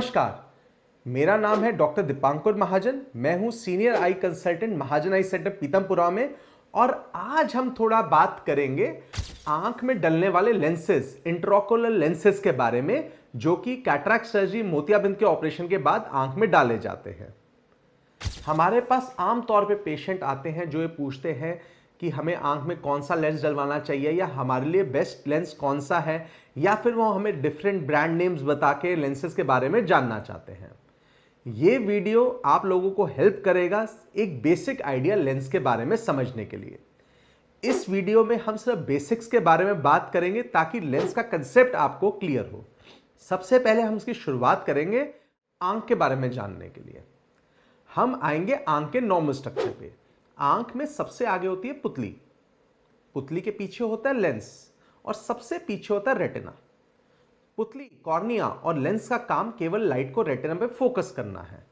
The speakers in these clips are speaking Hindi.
नमस्कार, मेरा नाम है डॉक्टर दीपांकर महाजन। मैं हूं senior I consultant Mahajan I centre Pitampura में। और आज हम थोड़ा बात करेंगे आंख में डलने वाले लेंसेज, इंट्राओक्युलर लेंसेज के बारे में, जो कि कैटरैक्ट सर्जरी, मोतियाबिंद के ऑपरेशन के बाद आंख में डाले जाते हैं। हमारे पास आमतौर पे पेशेंट आते हैं जो ये पूछते हैं कि हमें आंख में कौन सा लेंस डलवाना चाहिए या हमारे लिए बेस्ट लेंस कौन सा है, या फिर वो हमें डिफरेंट ब्रांड नेम्स बता के लेंसेज के बारे में जानना चाहते हैं। ये वीडियो आप लोगों को हेल्प करेगा एक बेसिक आइडिया लेंस के बारे में समझने के लिए। इस वीडियो में हम सिर्फ बेसिक्स के बारे में बात करेंगे ताकि लेंस का कंसेप्ट आपको क्लियर हो। सबसे पहले हम इसकी शुरुआत करेंगे आंख के बारे में जानने के लिए। हम आएंगे आंख के नॉर्मल स्ट्रक्चर पे। आंख में सबसे आगे होती है पुतली, पुतली के पीछे होता है लेंस और सबसे पीछे होता है रेटिना। पुतली, कॉर्निया और लेंस का काम केवल लाइट को रेटिना पे फोकस करना है।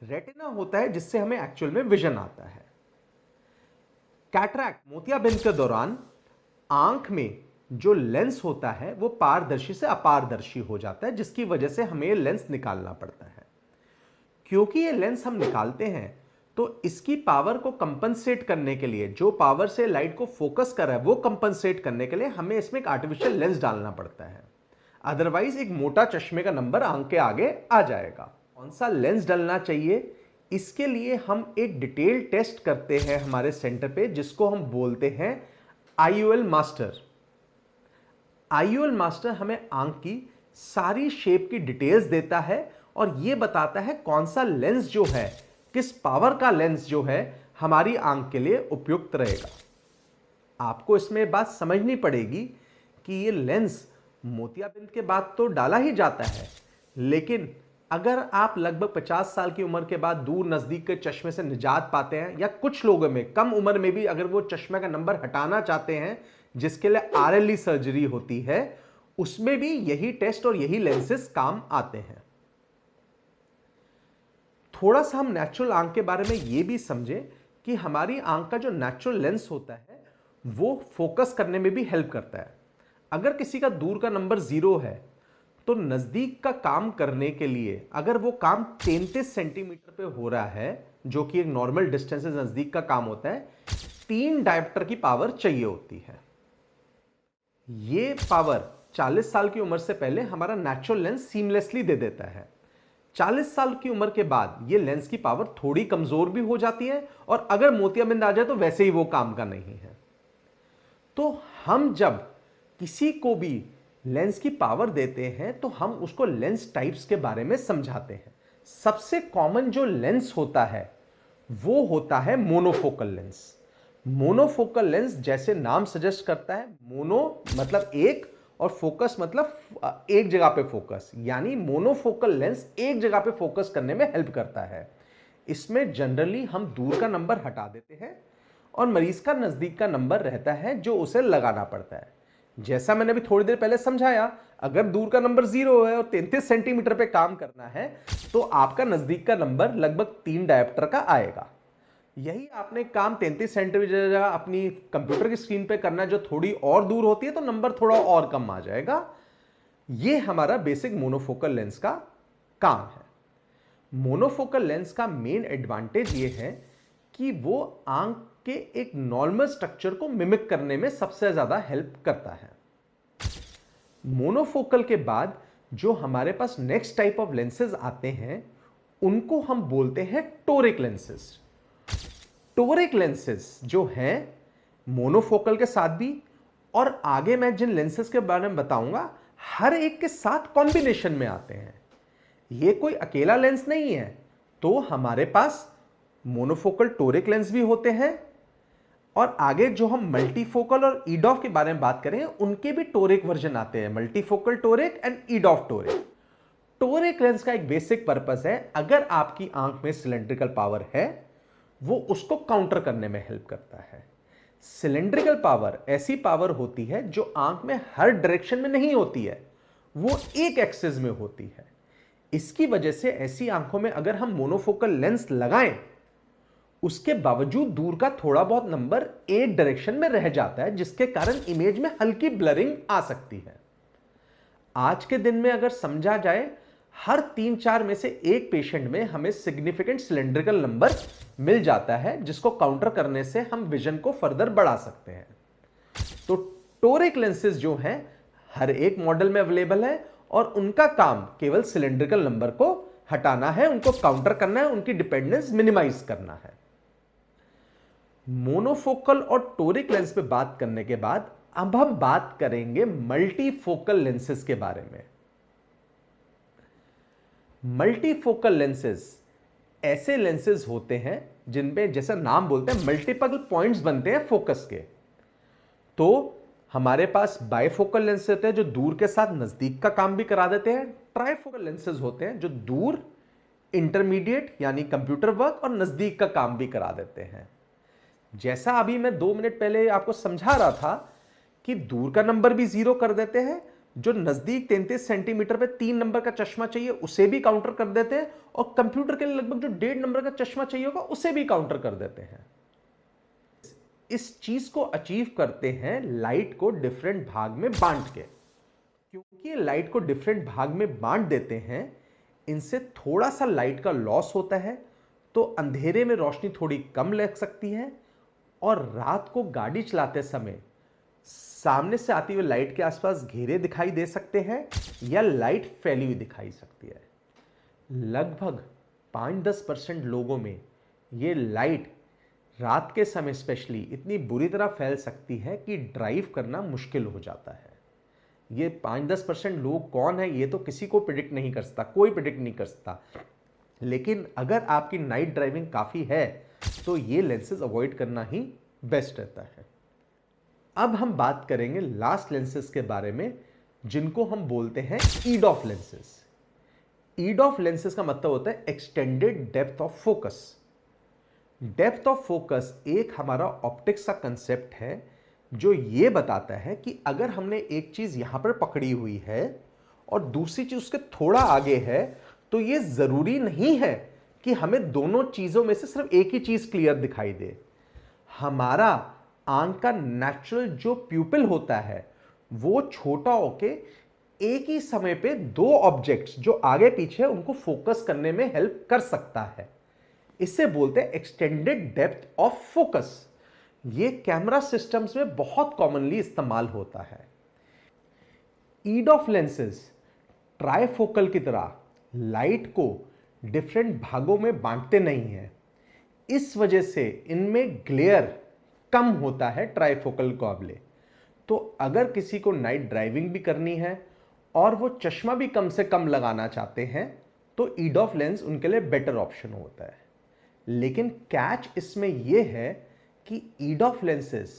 रेटिना होता है जिससे हमें एक्चुअल में विजन आता है। कैटरैक्ट, मोतियाबिंद के दौरान आंख में जो लेंस होता है वो पारदर्शी से अपारदर्शी हो जाता है, जिसकी वजह से हमें लेंस निकालना पड़ता है। क्योंकि ये लेंस हम निकालते हैं तो इसकी पावर को कंपनसेट करने के लिए, जो पावर से लाइट को फोकस कर रहा है वो कंपनसेट करने के लिए हमें इसमें एक आर्टिफिशियल लेंस डालना पड़ता है। अदरवाइज एक मोटा चश्मे का नंबर आंख के आगे आ जाएगा। कौन सा लेंस डलना चाहिए, इसके लिए हम एक डिटेल टेस्ट करते हैं हमारे सेंटर पे, जिसको हम बोलते हैं IOL मास्टर। IOL मास्टर हमें आंख की सारी शेप की डिटेल्स देता है और यह बताता है कौन सा लेंस जो है, किस पावर का लेंस जो है हमारी आंख के लिए उपयुक्त रहेगा। आपको इसमें बात समझनी पड़ेगी कि ये लेंस मोतियाबिंद के बाद तो डाला ही जाता है, लेकिन अगर आप लगभग 50 साल की उम्र के बाद दूर नजदीक के चश्मे से निजात पाते हैं, या कुछ लोगों में कम उम्र में भी अगर वो चश्मे का नंबर हटाना चाहते हैं, जिसके लिए RLE सर्जरी होती है, उसमें भी यही टेस्ट और यही लेंसेज काम आते हैं। थोड़ा सा हम नेचुरल आंख के बारे में यह भी समझें कि हमारी आंख का जो नेचुरल लेंस होता है वो फोकस करने में भी हेल्प करता है। अगर किसी का दूर का नंबर 0 है तो नजदीक का काम करने के लिए, अगर वो काम 33 सेंटीमीटर पे हो रहा है, जो कि एक नॉर्मल डिस्टेंस से नजदीक का काम होता है, 3 डायोप्टर की पावर चाहिए होती है। ये पावर 40 साल की उम्र से पहले हमारा नेचुरल लेंस सीमलेसली दे देता है। 40 साल की उम्र के बाद ये लेंस की पावर थोड़ी कमजोर भी हो जाती है, और अगर मोतियाबिंद आ जाए तो वैसे ही वो काम का नहीं है। तो हम जब किसी को भी लेंस की पावर देते हैं तो हम उसको लेंस टाइप्स के बारे में समझाते हैं। सबसे कॉमन जो लेंस होता है वो होता है मोनोफोकल लेंस। मोनोफोकल लेंस जैसे नाम सजेस्ट करता है, मोनो मतलब एक और फोकस मतलब एक जगह पे फोकस, यानी मोनोफोकल लेंस एक जगह पे फोकस करने में हेल्प करता है। इसमें जनरली हम दूर का नंबर हटा देते हैं और मरीज का नजदीक का नंबर रहता है जो उसे लगाना पड़ता है। जैसा मैंने अभी थोड़ी देर पहले समझाया, अगर दूर का नंबर 0 है और 33 सेंटीमीटर पे काम करना है तो आपका नजदीक का नंबर लगभग 3 डायोप्टर का आएगा। यही आपने काम 33 सेंटीमीटर जगह अपनी कंप्यूटर की स्क्रीन पे करना है, जो थोड़ी और दूर होती है, तो नंबर थोड़ा और कम आ जाएगा। यह हमारा बेसिक मोनोफोकल लेंस का काम है। मोनोफोकल लेंस का मेन एडवांटेज यह है कि वो आंख के एक नॉर्मल स्ट्रक्चर को मिमिक करने में सबसे ज्यादा हेल्प करता है। मोनोफोकल के बाद जो हमारे पास नेक्स्ट टाइप ऑफ लेंसेज आते हैं उनको हम बोलते हैं टोरिक लेंसेज। टोरिक लेंसेज जो हैं मोनोफोकल के साथ भी, और आगे मैं जिन लेंसेज के बारे में बताऊंगा हर एक के साथ कॉम्बिनेशन में आते हैं। ये कोई अकेला लेंस नहीं है। तो हमारे पास मोनोफोकल टोरिक लेंस भी होते हैं, और आगे जो हम मल्टीफोकल और ईडॉफ के बारे में बात करें उनके भी टोरिक वर्जन आते हैं, multifocal toric and EDOF toric. Toric lens का एक बेसिक पर्पस है, अगर आपकी आंख में सिलेंड्रिकल पावर है वो उसको काउंटर करने में हेल्प करता है। सिलेंड्रिकल पावर ऐसी पावर होती है जो आंख में हर डायरेक्शन में नहीं होती है, वो एक एक्सिस में होती है। इसकी वजह से ऐसी आंखों में अगर हम मोनोफोकल लेंस लगाएं, उसके बावजूद दूर का थोड़ा बहुत नंबर एक डायरेक्शन में रह जाता है, जिसके कारण इमेज में हल्की ब्लरिंग आ सकती है। आज के दिन में अगर समझा जाए, हर 3-4 में से एक पेशेंट में हमें सिग्निफिकेंट सिलेंड्रिकल नंबर मिल जाता है, जिसको काउंटर करने से हम विजन को फर्दर बढ़ा सकते हैं। तो टोरिक लेंसेज जो हैं हर एक मॉडल में अवेलेबल है और उनका काम केवल सिलेंड्रिकल नंबर को हटाना है, उनको काउंटर करना है, उनकी डिपेंडेंस मिनिमाइज करना है। मोनोफोकल और टोरिक लेंस पे बात करने के बाद अब हम बात करेंगे मल्टीफोकल लेंसेज के बारे में। मल्टीफोकल लेंसेज ऐसे लेंसेज होते हैं जिनपे जैसा नाम बोलते हैं मल्टीपल पॉइंट्स बनते हैं फोकस के। तो हमारे पास बाइफोकल लेंस होते हैं जो दूर के साथ नजदीक का काम भी करा देते हैं। ट्राइफोकल लेंसेज होते हैं जो दूर, इंटरमीडिएट यानी कंप्यूटर वर्क और नजदीक का काम भी करा देते हैं। जैसा अभी मैं 2 मिनट पहले आपको समझा रहा था कि दूर का नंबर भी 0 कर देते हैं, जो नजदीक 33 सेंटीमीटर पे 3 नंबर का चश्मा चाहिए उसे भी काउंटर कर देते हैं, और कंप्यूटर के लिए लगभग जो 1.5 नंबर का चश्मा चाहिए होगा उसे भी काउंटर कर देते हैं। इस चीज को अचीव करते हैं लाइट को डिफरेंट भाग में बांट के। क्योंकि लाइट को डिफरेंट भाग में बांट देते हैं, इनसे थोड़ा सा लाइट का लॉस होता है, तो अंधेरे में रोशनी थोड़ी कम लग सकती है और रात को गाड़ी चलाते समय सामने से आती हुई लाइट के आसपास घेरे दिखाई दे सकते हैं या लाइट फैली हुई दिखाई सकती है। लगभग 5-10% लोगों में ये लाइट रात के समय स्पेशली इतनी बुरी तरह फैल सकती है कि ड्राइव करना मुश्किल हो जाता है। ये 5-10% लोग कौन है ये तो किसी को प्रिडिक्ट नहीं कर सकता, कोई प्रिडिक्ट नहीं कर सकता। लेकिन अगर आपकी नाइट ड्राइविंग काफ़ी है तो ये लेंसेज अवॉइड करना ही बेस्ट रहता है। अब हम बात करेंगे लास्ट लेंसेज के बारे में, जिनको हम बोलते हैं ईडॉफ लेंसेज। ईडॉफ लेंसेज का मतलब होता है extended depth of focus. Depth of focus एक हमारा ऑप्टिक्स का कंसेप्ट है जो ये बताता है कि अगर हमने एक चीज यहां पर पकड़ी हुई है और दूसरी चीज उसके थोड़ा आगे है, तो ये जरूरी नहीं है कि हमें दोनों चीजों में से सिर्फ एक ही चीज क्लियर दिखाई दे। हमारा आंख का नेचुरल जो प्यूपिल होता है वो छोटा होके एक ही समय पे 2 ऑब्जेक्ट्स जो आगे पीछे है उनको फोकस करने में हेल्प कर सकता है। इससे बोलते हैं एक्सटेंडेड डेप्थ ऑफ फोकस। ये कैमरा सिस्टम्स में बहुत कॉमनली इस्तेमाल होता है। ईडॉफ लेंसेज ट्राइफोकल की तरह लाइट को डिफरेंट भागों में बांटते नहीं हैं। इस वजह से इनमें ग्लेयर कम होता है ट्राइफोकल मुकाबले। तो अगर किसी को नाइट ड्राइविंग भी करनी है और वो चश्मा भी कम से कम लगाना चाहते हैं तो ईडॉफ लेंस उनके लिए बेटर ऑप्शन होता है। लेकिन कैच इसमें यह है कि ईडॉफ लेंसेज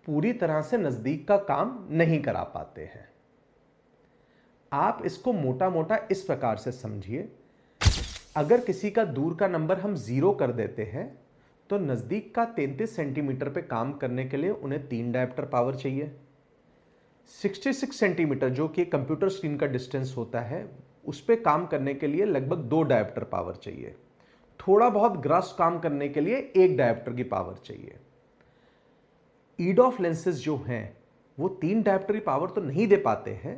पूरी तरह से नजदीक का काम नहीं करा पाते हैं। आप इसको मोटा मोटा इस प्रकार से समझिए, अगर किसी का दूर का नंबर हम 0 कर देते हैं तो नजदीक का 33 सेंटीमीटर पे काम करने के लिए उन्हें 3 डायोप्टर पावर चाहिए। 66 सेंटीमीटर जो कि कंप्यूटर स्क्रीन का डिस्टेंस होता है उस पे काम करने के लिए लगभग 2 डायोप्टर पावर चाहिए। थोड़ा बहुत ग्रास काम करने के लिए 1 डायोप्टर की पावर चाहिए। ईडॉफ लेंसेज जो हैं वो 3 डायोप्टर की पावर तो नहीं दे पाते हैं,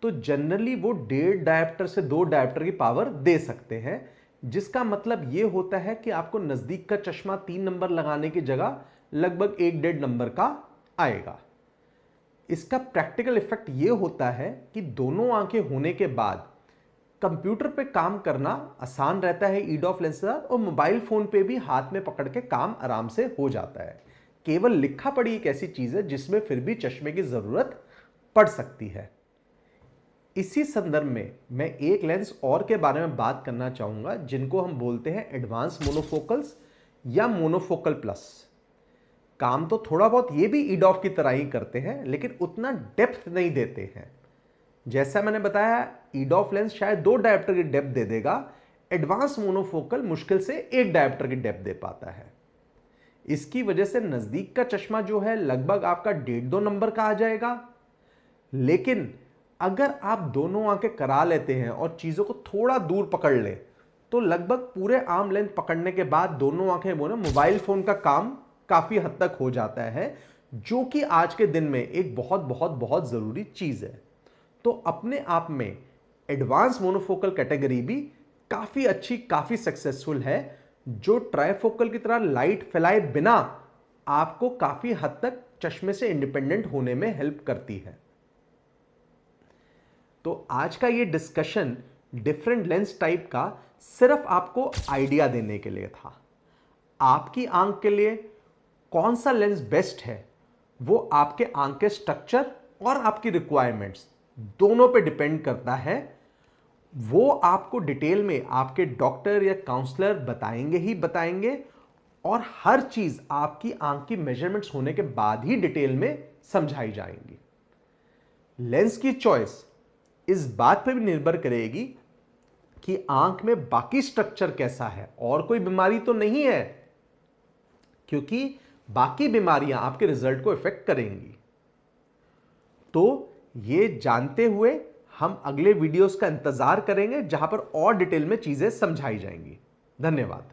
तो जनरली वो 1.5 डायोप्टर से 2 डायोप्टर की पावर दे सकते हैं, जिसका मतलब ये होता है कि आपको नजदीक का चश्मा 3 नंबर लगाने की जगह लगभग 1-1.5 नंबर का आएगा। इसका प्रैक्टिकल इफेक्ट ये होता है कि दोनों आंखें होने के बाद कंप्यूटर पे काम करना आसान रहता है ईडॉफ लेंस, और मोबाइल फोन पे भी हाथ में पकड़ के काम आराम से हो जाता है। केवल लिखा पढ़ी एक ऐसी चीज है जिसमें फिर भी चश्मे की जरूरत पड़ सकती है। इसी संदर्भ में मैं एक लेंस और के बारे में बात करना चाहूंगा जिनको हम बोलते हैं एडवांस मोनोफोकल्स या मोनोफोकल प्लस। काम तो थोड़ा बहुत ये भी ईडॉफ की तरह ही करते हैं, लेकिन उतना डेप्थ नहीं देते हैं। जैसा मैंने बताया ईडॉफ लेंस शायद 2 डायोप्टर की डेप्थ दे देगा, एडवांस मोनोफोकल मुश्किल से 1 डायोप्टर की डेप्थ दे पाता है। इसकी वजह से नजदीक का चश्मा जो है लगभग आपका 1.5-2 नंबर का आ जाएगा। लेकिन अगर आप दोनों आंखें करा लेते हैं और चीजों को थोड़ा दूर पकड़ ले तो लगभग पूरे आर्म लेंथ पकड़ने के बाद दोनों आंखें बोले मोबाइल फोन का काम काफी हद तक हो जाता है, जो कि आज के दिन में एक बहुत बहुत बहुत जरूरी चीज है। तो अपने आप में एडवांस मोनोफोकल कैटेगरी भी काफी अच्छी, काफी सक्सेसफुल है, जो ट्राइफोकल की तरह लाइट फैलाए बिना आपको काफी हद तक चश्मे से इंडिपेंडेंट होने में हेल्प करती है। तो आज का ये डिस्कशन डिफरेंट लेंस टाइप का सिर्फ आपको आइडिया देने के लिए था। आपकी आंख के लिए कौन सा लेंस बेस्ट है वो आपके आंख के स्ट्रक्चर और आपकी रिक्वायरमेंट्स दोनों पे डिपेंड करता है। वो आपको डिटेल में आपके डॉक्टर या काउंसलर बताएंगे ही बताएंगे, और हर चीज आपकी आंख की मेजरमेंट्स होने के बाद ही डिटेल में समझाई जाएंगी। लेंस की चॉइस इस बात पर भी निर्भर करेगी कि आंख में बाकी स्ट्रक्चर कैसा है, और कोई बीमारी तो नहीं है, क्योंकि बाकी बीमारियां आपके रिजल्ट को इफेक्ट करेंगी। तो ये जानते हुए हम अगले वीडियोस का इंतजार करेंगे जहां पर और डिटेल में चीजें समझाई जाएंगी। धन्यवाद।